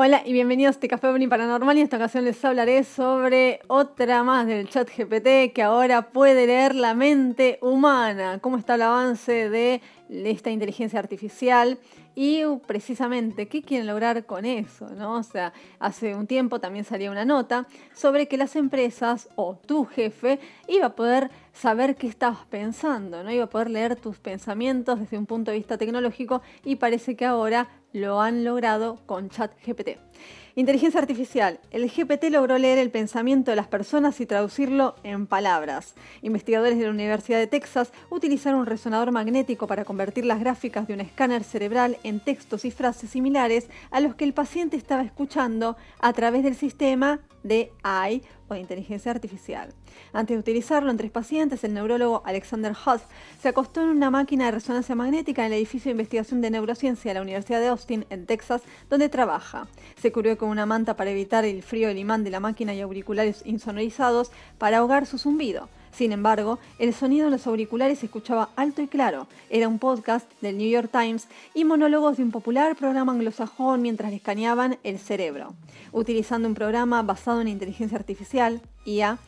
Hola y bienvenidos a este Café Bruni Paranormal, y en esta ocasión les hablaré sobre otra más del ChatGPT que ahora puede leer la mente humana. Cómo está el avance de esta inteligencia artificial y precisamente qué quieren lograr con eso, ¿no? O sea, hace un tiempo también salía una nota sobre que las empresas o tu jefe iba a poder saber qué estabas pensando, ¿no? Iba a poder leer tus pensamientos desde un punto de vista tecnológico, y parece que ahora lo han logrado con ChatGPT. Inteligencia artificial. El GPT logró leer el pensamiento de las personas y traducirlo en palabras. Investigadores de la Universidad de Texas utilizaron un resonador magnético para convertir las gráficas de un escáner cerebral en textos y frases similares a los que el paciente estaba escuchando a través del sistema de AI o de inteligencia artificial. Antes de utilizarlo en 3 pacientes, el neurólogo Alexander Huth se acostó en una máquina de resonancia magnética en el edificio de investigación de neurociencia de la Universidad de Austin, en Texas, donde trabaja. Se cubrió con una manta para evitar el frío del imán de la máquina y auriculares insonorizados para ahogar su zumbido. Sin embargo, el sonido en los auriculares se escuchaba alto y claro. Era un podcast del New York Times y monólogos de un popular programa anglosajón mientras le escaneaban el cerebro. Utilizando un programa basado en inteligencia artificial, IA,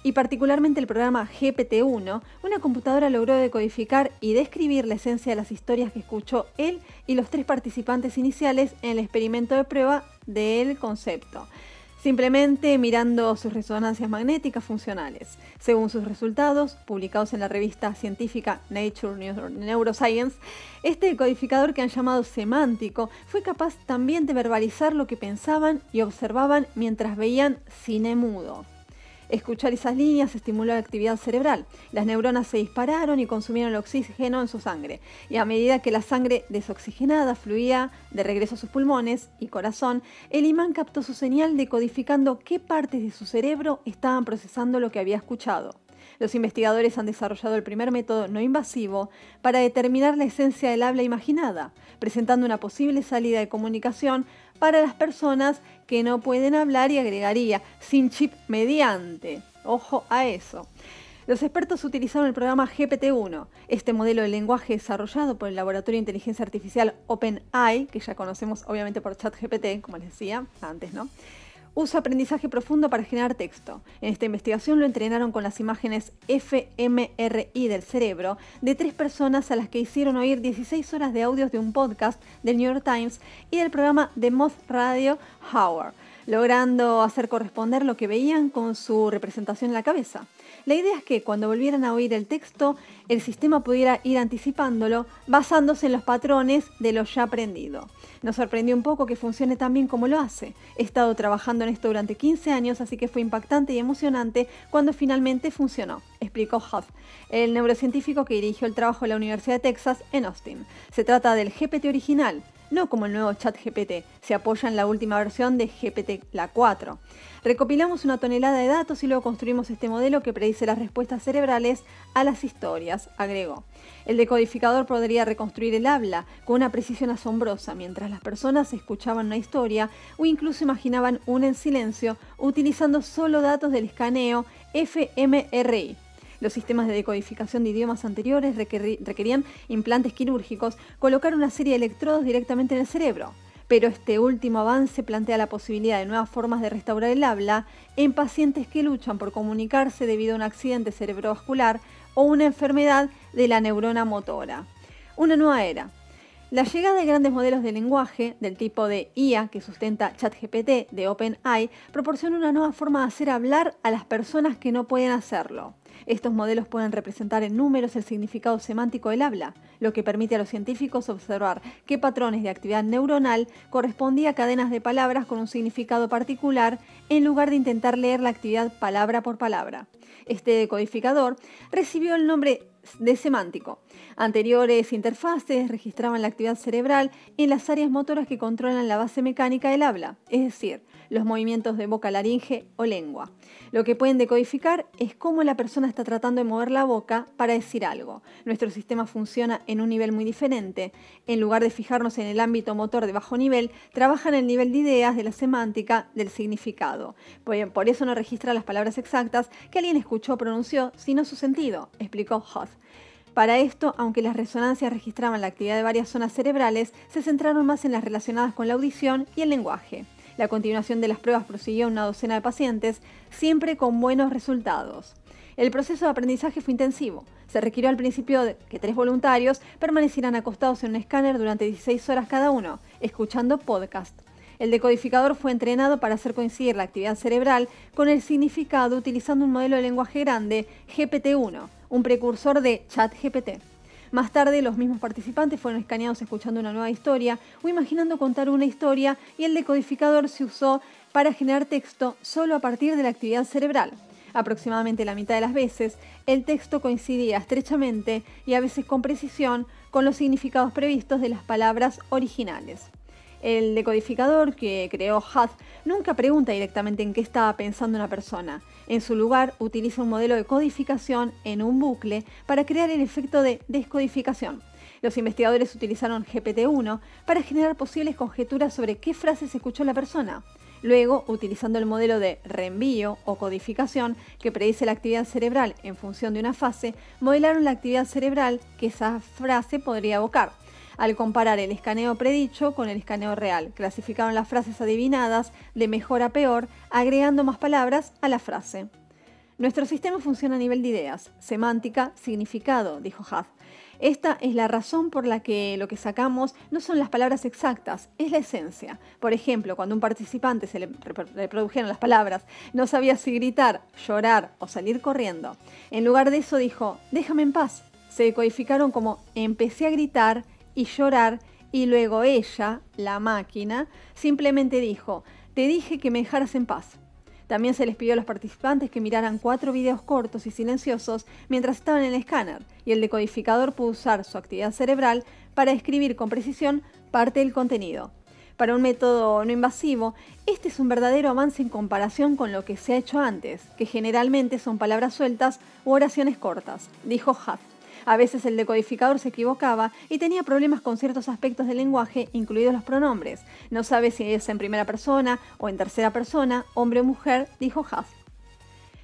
y particularmente el programa GPT-1, una computadora logró decodificar y describir la esencia de las historias que escuchó él y los 3 participantes iniciales en el experimento de prueba del concepto, simplemente mirando sus resonancias magnéticas funcionales. Según sus resultados, publicados en la revista científica Nature Neuroscience, este decodificador, que han llamado semántico, fue capaz también de verbalizar lo que pensaban y observaban mientras veían cine mudo. Escuchar esas líneas estimuló la actividad cerebral. Las neuronas se dispararon y consumieron el oxígeno en su sangre. Y a medida que la sangre desoxigenada fluía de regreso a sus pulmones y corazón, el imán captó su señal, decodificando qué partes de su cerebro estaban procesando lo que había escuchado. Los investigadores han desarrollado el primer método no invasivo para determinar la esencia del habla imaginada, presentando una posible salida de comunicación para las personas que no pueden hablar, y agregaría, sin chip mediante. Ojo a eso. Los expertos utilizaron el programa GPT-1, este modelo de lenguaje desarrollado por el laboratorio de inteligencia artificial OpenAI, que ya conocemos obviamente por ChatGPT, como les decía antes, ¿no? Usa aprendizaje profundo para generar texto. En esta investigación lo entrenaron con las imágenes fMRI del cerebro de 3 personas a las que hicieron oír 16 horas de audios de un podcast del New York Times y del programa The Moth Radio Hour, logrando hacer corresponder lo que veían con su representación en la cabeza. La idea es que cuando volvieran a oír el texto, el sistema pudiera ir anticipándolo basándose en los patrones de lo ya aprendido. Nos sorprendió un poco que funcione tan bien como lo hace. He estado trabajando en esto durante 15 años, así que fue impactante y emocionante cuando finalmente funcionó, explicó Huth, el neurocientífico que dirigió el trabajo de la Universidad de Texas en Austin. Se trata del GPT original, no como el nuevo ChatGPT. Se apoya en la última versión de GPT, la 4. Recopilamos una tonelada de datos y luego construimos este modelo que predice las respuestas cerebrales a las historias, agregó. El decodificador podría reconstruir el habla con una precisión asombrosa mientras las personas escuchaban una historia o incluso imaginaban una en silencio, utilizando solo datos del escaneo fMRI. Los sistemas de decodificación de idiomas anteriores requerían implantes quirúrgicos, colocar una serie de electrodos directamente en el cerebro. Pero este último avance plantea la posibilidad de nuevas formas de restaurar el habla en pacientes que luchan por comunicarse debido a un accidente cerebrovascular o una enfermedad de la neurona motora. Una nueva era. La llegada de grandes modelos de lenguaje del tipo de IA que sustenta ChatGPT de OpenAI proporciona una nueva forma de hacer hablar a las personas que no pueden hacerlo. Estos modelos pueden representar en números el significado semántico del habla, lo que permite a los científicos observar qué patrones de actividad neuronal correspondía a cadenas de palabras con un significado particular, en lugar de intentar leer la actividad palabra por palabra. Este decodificador recibió el nombre de semántico. Anteriores interfaces registraban la actividad cerebral en las áreas motoras que controlan la base mecánica del habla, es decir, los movimientos de boca, laringe o lengua. Lo que pueden decodificar es cómo la persona está tratando de mover la boca para decir algo. Nuestro sistema funciona en un nivel muy diferente. En lugar de fijarnos en el ámbito motor de bajo nivel, trabaja en el nivel de ideas, de la semántica, del significado. Por eso no registra las palabras exactas que alguien escuchó o pronunció, sino su sentido, explicó Huth. Para esto, aunque las resonancias registraban la actividad de varias zonas cerebrales, se centraron más en las relacionadas con la audición y el lenguaje. La continuación de las pruebas prosiguió en una docena de pacientes, siempre con buenos resultados. El proceso de aprendizaje fue intensivo. Se requirió al principio que 3 voluntarios permanecieran acostados en un escáner durante 16 horas cada uno, escuchando podcast. El decodificador fue entrenado para hacer coincidir la actividad cerebral con el significado utilizando un modelo de lenguaje grande GPT-1, un precursor de ChatGPT. Más tarde, los mismos participantes fueron escaneados escuchando una nueva historia o imaginando contar una historia, y el decodificador se usó para generar texto solo a partir de la actividad cerebral. Aproximadamente la mitad de las veces, el texto coincidía estrechamente y a veces con precisión con los significados previstos de las palabras originales. El decodificador que creó Huth nunca pregunta directamente en qué estaba pensando una persona. En su lugar, utiliza un modelo de codificación en un bucle para crear el efecto de descodificación. Los investigadores utilizaron GPT-1 para generar posibles conjeturas sobre qué frases escuchó la persona. Luego, utilizando el modelo de reenvío o codificación que predice la actividad cerebral en función de una fase, modelaron la actividad cerebral que esa frase podría evocar. Al comparar el escaneo predicho con el escaneo real, clasificaron las frases adivinadas de mejor a peor, agregando más palabras a la frase. Nuestro sistema funciona a nivel de ideas, semántica, significado, dijo Huth. Esta es la razón por la que lo que sacamos no son las palabras exactas, es la esencia. Por ejemplo, cuando a un participante se le reprodujeron las palabras, no sabía si gritar, llorar o salir corriendo. En lugar de eso dijo, déjame en paz. Se decodificaron como empecé a gritar y llorar, y luego ella, la máquina, simplemente dijo, te dije que me dejaras en paz. También se les pidió a los participantes que miraran 4 videos cortos y silenciosos mientras estaban en el escáner, y el decodificador pudo usar su actividad cerebral para escribir con precisión parte del contenido. Para un método no invasivo, este es un verdadero avance en comparación con lo que se ha hecho antes, que generalmente son palabras sueltas u oraciones cortas, dijo Huth. A veces el decodificador se equivocaba y tenía problemas con ciertos aspectos del lenguaje, incluidos los pronombres. No sabe si es en primera persona o en tercera persona, hombre o mujer, dijo Huth.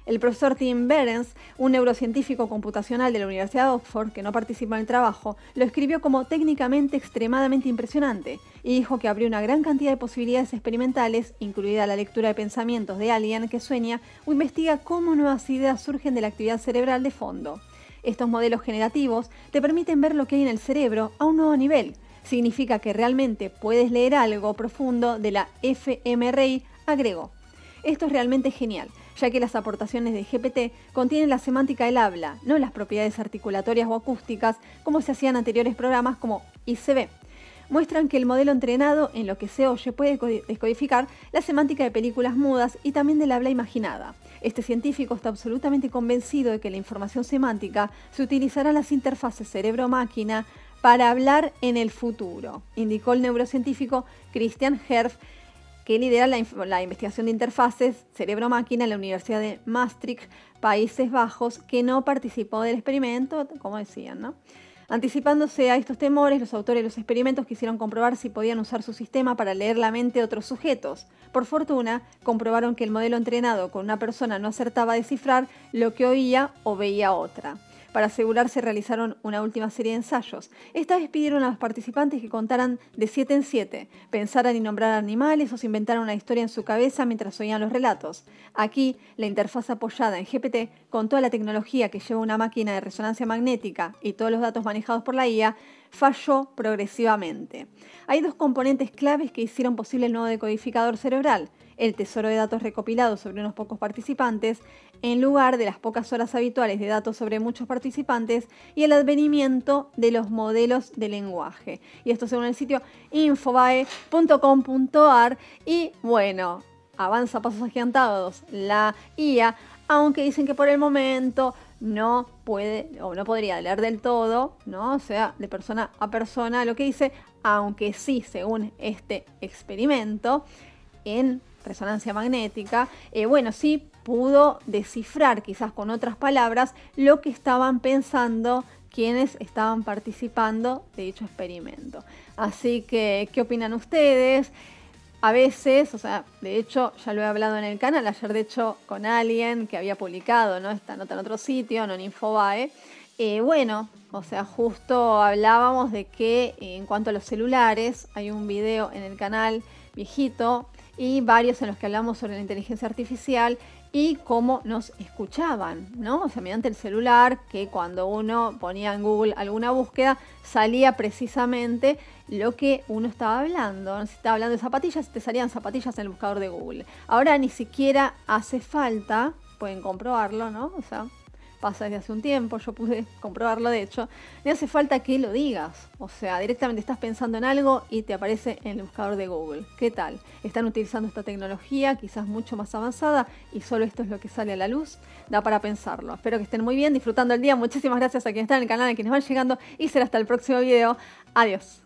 El profesor Tim Behrens, un neurocientífico computacional de la Universidad de Oxford, que no participó en el trabajo, lo escribió como técnicamente extremadamente impresionante y dijo que abrió una gran cantidad de posibilidades experimentales, incluida la lectura de pensamientos de alguien que sueña o investiga cómo nuevas ideas surgen de la actividad cerebral de fondo. Estos modelos generativos te permiten ver lo que hay en el cerebro a un nuevo nivel. Significa que realmente puedes leer algo profundo de la fMRI, agregó. Esto es realmente genial, ya que las aportaciones de GPT contienen la semántica del habla, no las propiedades articulatorias o acústicas como se hacían en anteriores programas como ICB. Muestran que el modelo entrenado en lo que se oye puede descodificar la semántica de películas mudas y también del habla imaginada. Este científico está absolutamente convencido de que la información semántica se utilizará en las interfaces cerebro-máquina para hablar en el futuro, indicó el neurocientífico Christian Herf, que lidera la investigación de interfaces cerebro-máquina en la Universidad de Maastricht, Países Bajos, que no participó del experimento, como decían, ¿no? Anticipándose a estos temores, los autores de los experimentos quisieron comprobar si podían usar su sistema para leer la mente de otros sujetos. Por fortuna, comprobaron que el modelo entrenado con una persona no acertaba a descifrar lo que oía o veía otra. Para asegurarse, realizaron una última serie de ensayos. Esta vez pidieron a los participantes que contaran de 7 en 7, pensaran y nombraran animales o se inventaran una historia en su cabeza mientras oían los relatos. Aquí, la interfaz apoyada en GPT, con toda la tecnología que lleva una máquina de resonancia magnética y todos los datos manejados por la IA, falló progresivamente. Hay 2 componentes claves que hicieron posible el nuevo decodificador cerebral: el tesoro de datos recopilados sobre unos pocos participantes, en lugar de las pocas horas habituales de datos sobre muchos participantes, y el advenimiento de los modelos de lenguaje. Y esto según el sitio infobae.com.ar. Y bueno, avanza a pasos agigantados la IA, aunque dicen que por el momento no puede o no podría leer del todo, ¿no? O sea, de persona a persona lo que dice, aunque sí, según este experimento en resonancia magnética, bueno, sí pudo descifrar, quizás con otras palabras, lo que estaban pensando quienes estaban participando de dicho experimento. Así que, ¿qué opinan ustedes? A veces, o sea, de hecho, ya lo he hablado en el canal, ayer de hecho con alguien que había publicado, ¿no?, esta nota en otro sitio, no en Infobae. Bueno, o sea, justo hablábamos de que en cuanto a los celulares, hay un video en el canal viejito, y varios en los que hablamos sobre la inteligencia artificial y cómo nos escuchaban, ¿no? O sea, mediante el celular, que cuando uno ponía en Google alguna búsqueda, salía precisamente lo que uno estaba hablando. Si estaba hablando de zapatillas, te salían zapatillas en el buscador de Google. Ahora ni siquiera hace falta, pueden comprobarlo, ¿no? O sea, pasa desde hace un tiempo, yo pude comprobarlo de hecho, ni hace falta que lo digas, o sea, directamente estás pensando en algo y te aparece en el buscador de Google. ¿Qué tal? Están utilizando esta tecnología, quizás mucho más avanzada, y solo esto es lo que sale a la luz. Da para pensarlo. Espero que estén muy bien, disfrutando el día. Muchísimas gracias a quienes están en el canal, a quienes van llegando, y será hasta el próximo video. Adiós.